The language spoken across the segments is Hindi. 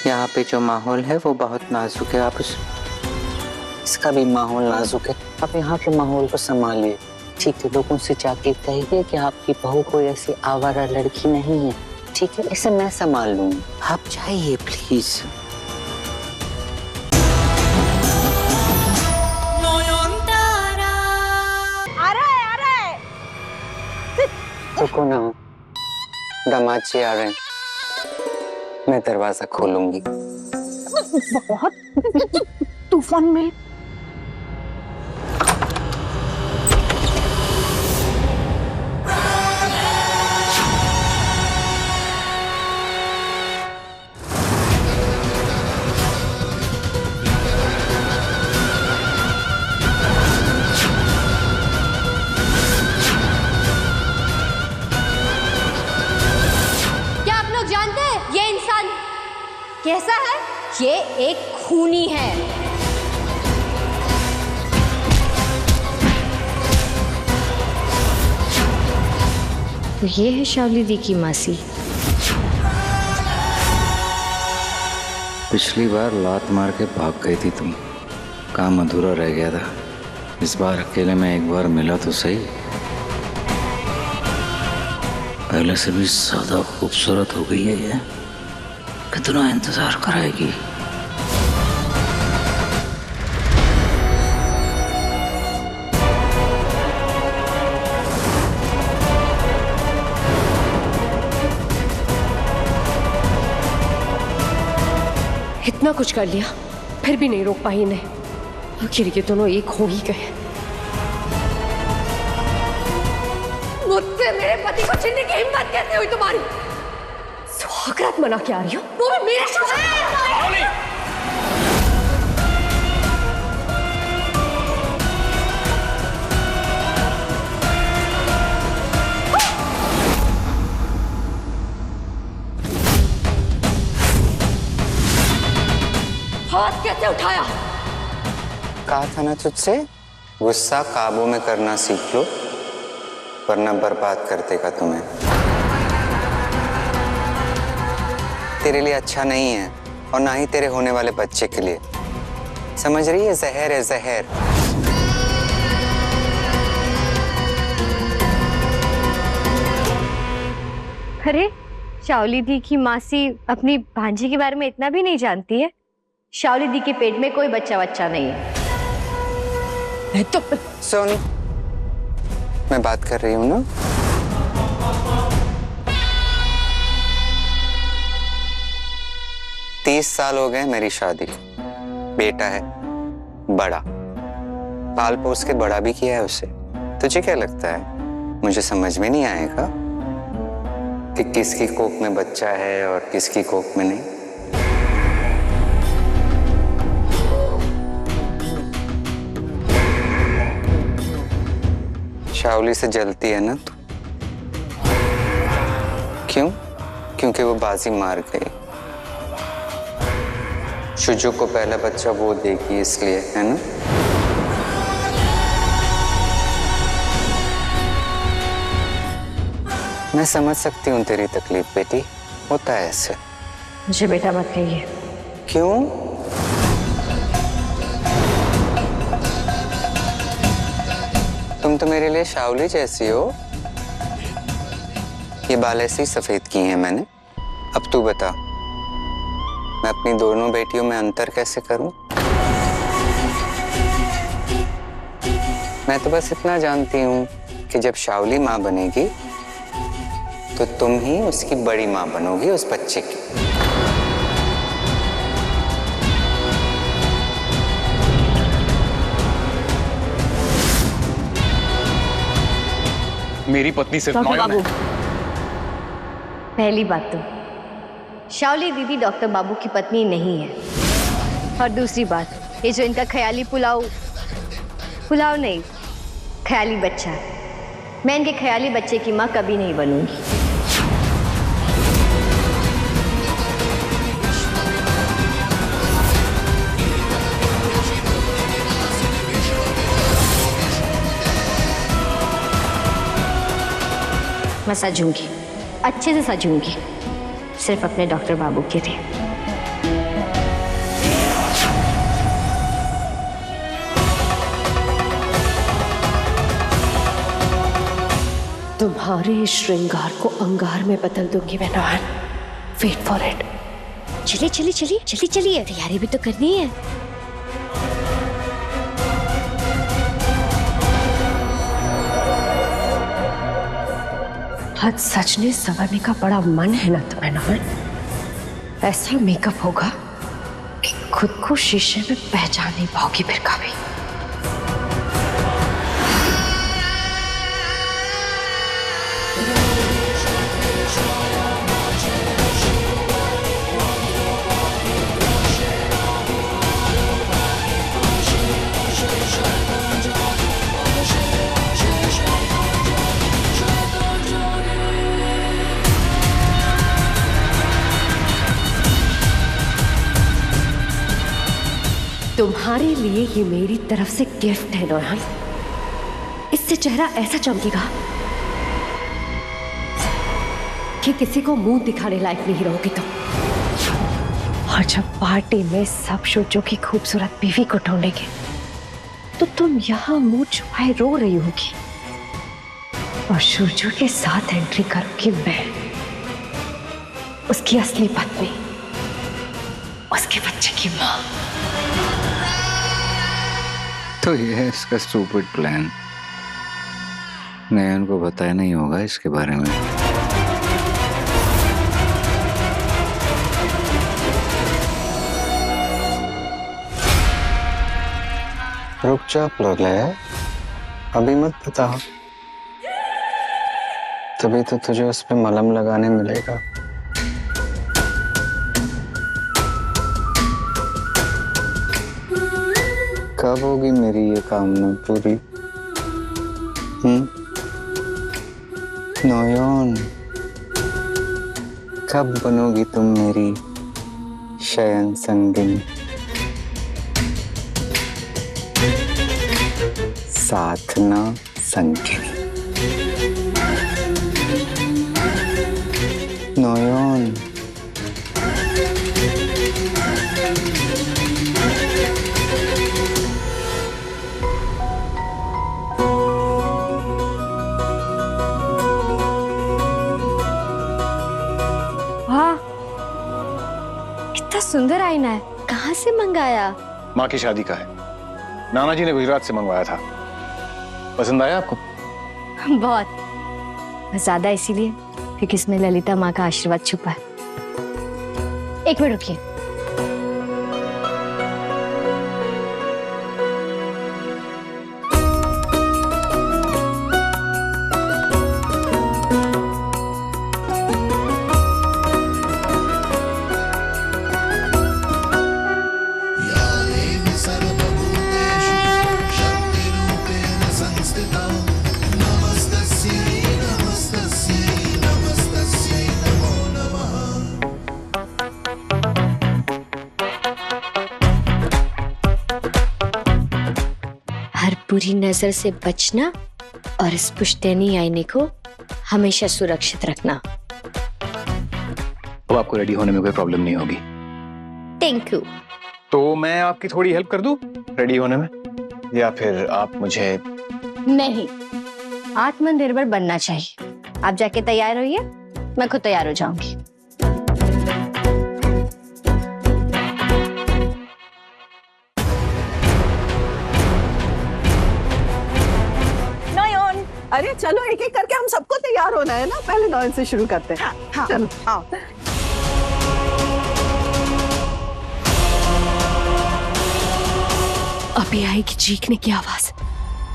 यहाँ पे जो माहौल है वो बहुत नाजुक है। आप इसका भी माहौल नाजुक है। आप यहाँ के माहौल को संभालिए, ठीक है? लोगों से जाके कहिए कि आपकी बहू कोई ऐसी आवारा लड़की नहीं है, ठीक है? इसे मैं संभाल लूंगी। आप जाइए प्लीज। रुको ना, दामाद जी आ रहे हैं, मैं दरवाजा खोलूंगी। बहुत तूफान में कैसा है? ये एक खूनी है। तो ये है शावली दी की मासी। पिछली बार लात मार के भाग गई थी तुम, काम अधूरा रह गया था। इस बार अकेले में एक बार मिला तो सही। पहले से भी ज्यादा खूबसूरत हो गई है ये। कितना इंतजार कराएगी? इतना कुछ कर लिया फिर भी नहीं रोक पाई इन्हें। आखिर ये दोनों एक हो ही गए। मुझसे मेरे पति को छीनने की हिम्मत कैसे हुई तुम्हारी? स्वागत मना के आ रही हो, वो भी मेरे हाथ कैसे उठाया? कहा था ना तुझसे, गुस्सा काबू में करना सीख लो, वरना बर्बाद कर देगा तुम्हें। तेरे लिए अच्छा नहीं है और ना ही तेरे होने वाले बच्चे के लिए। समझ रही है? जहर है, जहर। अरे शावली दी की मासी अपनी भांजी के बारे में इतना भी नहीं जानती है। शावली दी के पेट में कोई बच्चा नहीं है। तो सोनी, मैं बात कर रही हूँ ना। तीस साल हो गए मेरी शादी, बेटा है बड़ा, पाल पोस के बड़ा भी किया है उसे। तुझे क्या लगता है मुझे समझ में नहीं आएगा कि किसकी कोख में बच्चा है और किसकी कोख में नहीं? शावली से जलती है ना तू? क्यों? क्योंकि वो बाजी मार गई। शुजू को पहला बच्चा वो देगी इसलिए, है ना? मैं समझ सकती हूँ तेरी तकलीफ बेटी, होता है ऐसे। मुझे बेटा मत कहिए। क्यों? तुम तो मेरे लिए शावली जैसी हो। ये बाल ऐसे ही सफेद किए हैं मैंने। अब तू बता, मैं अपनी दोनों बेटियों में अंतर कैसे करूं? मैं तो बस इतना जानती हूं कि जब शावली माँ बनेगी तो तुम ही उसकी बड़ी माँ बनोगी, उस बच्चे की। मेरी पत्नी सिर्फ बाबू, पहली बात तो शावली दीदी डॉक्टर बाबू की पत्नी नहीं है, और दूसरी बात, ये जो इनका ख्याली पुलाव नहीं, ख्याली बच्चा है। मैं इनके ख्याली बच्चे की माँ कभी नहीं बनूंगी। मैं सजूंगी, अच्छे से सजूंगी, सिर्फ अपने डॉक्टर बाबू के लिए। तुम्हारे इस श्रृंगार को अंगार में बदल दूंगी मैं नयन। Wait for it. चलिए चलिए चलिए जल्दी चलिए, तैयारी भी तो करनी है। आज सजने संवरने का बड़ा मन है ना तुम्हें नयन? ऐसा मेकअप होगा कि खुद को शीशे में पहचान नहीं पाओगी फिर कभी। तुम्हारे लिए ये मेरी तरफ से गिफ्ट है नयन। इससे चेहरा ऐसा चमकेगा कि किसी को मुंह दिखाने लायक नहीं रहोगी तुम। और जब पार्टी में सब सोचो की खूबसूरत बीवी को ढूंढेंगे तो तुम यहाँ मुंह छुपाए रो रही होगी और सूरजो के साथ एंट्री करूंगी मैं, उसकी असली पत्नी, उसके बच्चे की माँ। तो ये है इसका स्टूपिड प्लान। नयन को बताया नहीं होगा इसके बारे में। रुक जा प्रलय, अभी मत बताओ, तभी तो तुझे उस पे मलहम लगाने मिलेगा। कब होगी मेरी ये कामना पूरी? नयन, कब बनोगी तुम मेरी शयन संगिनी? साधना संगिनी। नयन, सुंदर आईना है, कहाँ से मंगाया? माँ की शादी का है, नाना जी ने गुजरात से मंगवाया था। पसंद आया आपको? बहुत ज्यादा, इसीलिए क्योंकि इसमें ललिता माँ का आशीर्वाद छुपा है। एक मिनट रुकिए। बुरी नजर से बचना और इस पुश्तैनी आईने को हमेशा सुरक्षित रखना। अब आपको रेडी होने में कोई प्रॉब्लम नहीं होगी। Thank you. तो मैं आपकी थोड़ी हेल्प कर दूं रेडी होने में, या फिर आप मुझे? नहीं, आत्मनिर्भर बनना चाहिए। आप जाके तैयार होइए, मैं खुद तैयार हो जाऊंगी। अरे चलो एक एक करके हम सबको तैयार होना है ना, पहले नयन से शुरू करते हैं। हाँ, चलो आओ। अभी आएगी चीखने की आवाज,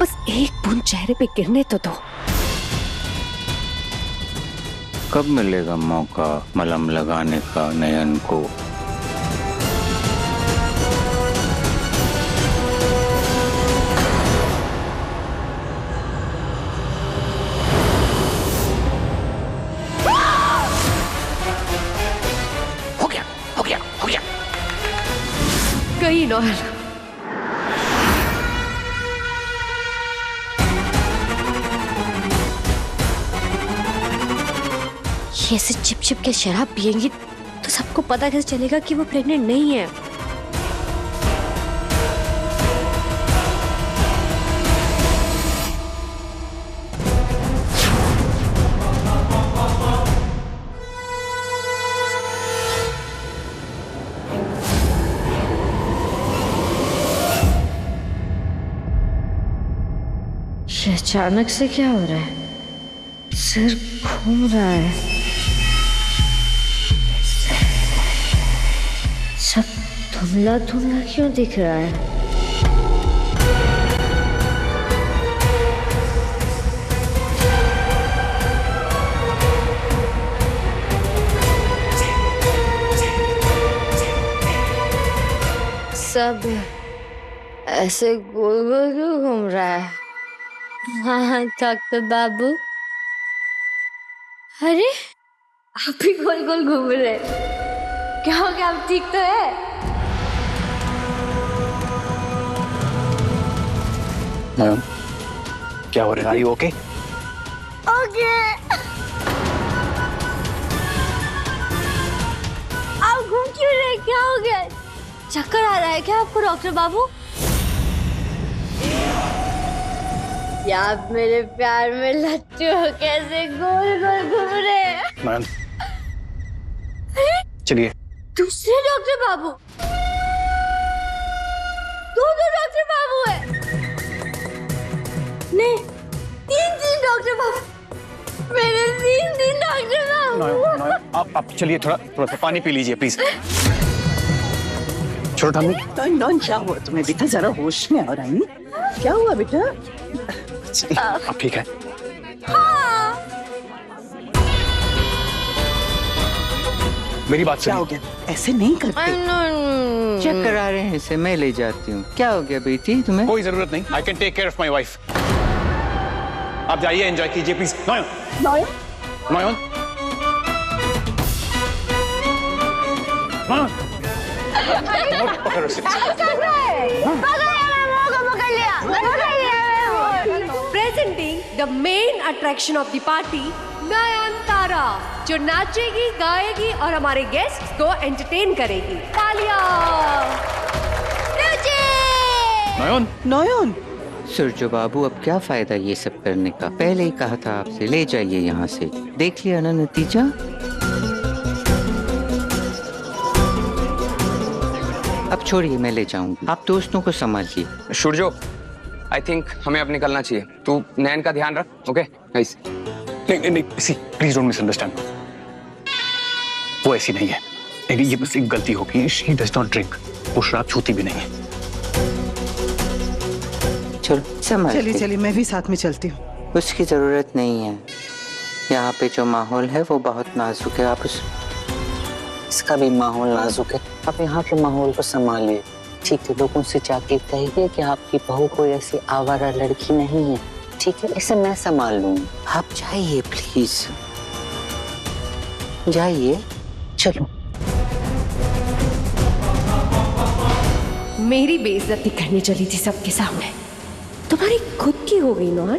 बस एक बूंद चेहरे पे गिरने तो दो। कब मिलेगा मौका मलहम लगाने का नयन को? गई नयन। ये ऐसे चिप चिप के शराब पिएंगी तो सबको पता कैसे चलेगा कि वो प्रेग्नेंट नहीं है? अचानक से क्या हो रहा है? सिर घूम रहा है। सब धुंधला धुंधला क्यों दिख रहा है? सब ऐसे गोल गोल क्यों घूम रहा है? हाँ डॉक्टर बाबू, अरे आप भी गोल गोल घूम रहे हैं। क्या हो गया, आप ठीक तो है? मैम क्या हो रहा है? Okay okay. आप घूम क्यों रहे? क्या हो गया? चक्कर आ रहा है क्या आपको डॉक्टर बाबू? या आप मेरे प्यार में लट्टू हो, कैसे गोल गोल घूम रहे हैं? मैम चलिए। दूसरे डॉक्टर बाबू? दो डॉक्टर बाबू है? नहीं, तीन डॉक्टर बाबू। मेरे तीन डॉक्टर बाबू। आप चलिए, थोड़ा सा पानी पी लीजिए प्लीज। छोटा ठामी, नॉन क्या हुआ तुम्हें बेटा? जरा होश में आ रहा है। क्या हुआ बेटा? आप ठीक है? हाँ। मेरी बात क्या हो सुनिए। गया? ऐसे नहीं करते। चक्कर आ रहे हैं इसे, मैं ले जाती हूँ। क्या हो गया बेटी तुम्हें? कोई जरूरत नहीं, I can take care of my wife. आप जाइए, एंजॉय कीजिए प्लीज। नयन, नॉयन नयन, नयन, पकड़ उसे। Presenting the main attraction of the party, Nayantara, जो नाचेगी, गाएगी और हमारे गेस्ट को एंटरटेन करेगी। तालियां! नयन, नॉयन सुरजो बाबू, अब क्या फायदा ये सब करने का? पहले ही कहा था आपसे, ले जाइए यहाँ से। देख लिया ना नतीजा। अब छोड़िए, मैं ले जाऊंगी। आप दोस्तों को संभालिए। सूरजो, आई थिंक हमें अब निकलना चाहिए। तू नैन का ध्यान रख, ओके गाइस? नहीं, सी प्लीज डोंट मिसअंडरस्टैंड। वो ऐसी नहीं है, लेकिन ये बस एक गलती होगी। She does not drink. वो शराब छूती भी नहीं है। चलो संभाल। चलिए मैं भी साथ में चलती हूँ। उसकी जरूरत नहीं है। यहाँ पे जो माहौल है वो बहुत नाजुक है। आप इसका भी माहौल नाजुक है। आप यहाँ के माहौल को संभालिए, ठीक है? लोगों से जाके कहिए कि आपकी बहू कोई ऐसी आवारा लड़की नहीं है, ठीक है? इसे मैं संभाल लूंगी। आप जाइए प्लीज, जाइए। चलो। मेरी बेइज्जती करनी चली थी सबके सामने, तुम्हारी खुद की हो गई नॉन।